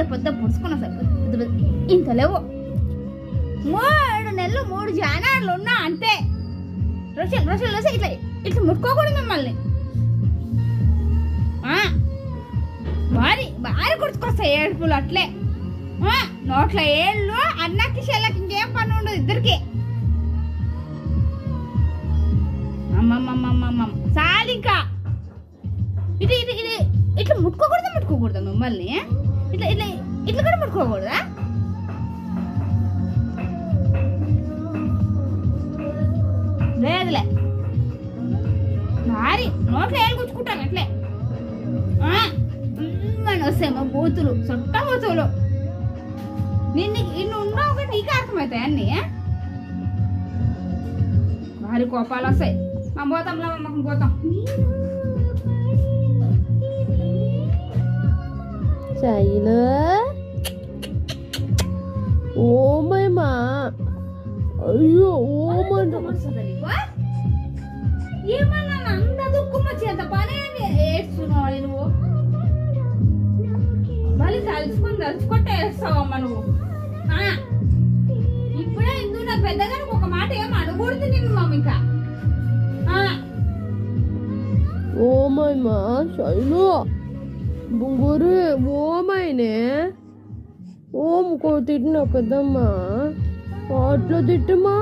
పెద్ద పెద్ద పుడుచుకున్నా సార్ ఇంత లేవు 3 నెలలు 3 జానాలు ఉన్నా అంతే. రోషలు ఇట్లా ఇట్లా ముట్టుకోకూడదు మిమ్మల్ని. భారీ గుర్తుకొస్తాయి ఏడుపులు అట్లే. నోట్ల ఏళ్ళు అన్నకి చెల్లకి ఇంకేం పని ఉండదు ఇద్దరికి. అమ్మమ్మమ్మమ్మమ్మ చాలు ఇంకా. ఇది ఇది ఇది ఇట్లా ముట్టుకోకూడదా మిమ్మల్ని? ఇట్లా ఇట్లా ఇట్లా కూడా ముట్టుకోకూడదా? లేదులే భారీ నోట్లో ఏళ్ళు గుచ్చుకుంటాను అట్లే. వస్తాయేమో బూతులు చుట్ట బూతులు. ఇన్ని ఉన్నావు కానీ నీకే అర్థమవుతాయి అన్నీ. భారీ కోపాలు వస్తాయి. పోతాంలా అమ్మకం పోతాం. శైలు ఓమయ్యమా అయ్యో ఏమన్నా అంత దుఃఖం వచ్చేంత పని ఏడ్చున్నావు నువ్వు. మళ్ళీ తలుచుకుంటే వేస్తావమ్మా నువ్వు. ఇప్పుడే ఇందుకు నాకు పెద్దగా ఒక మాట ఏం అడగకూడదు నిన్ను మమ్మీ. ఇంకా ఓమయ్యమా శైలు బుంగూరు ఓమైనే ఓముకో తిట్టిన పెద్దమ్మా అట్లా తిట్టమా.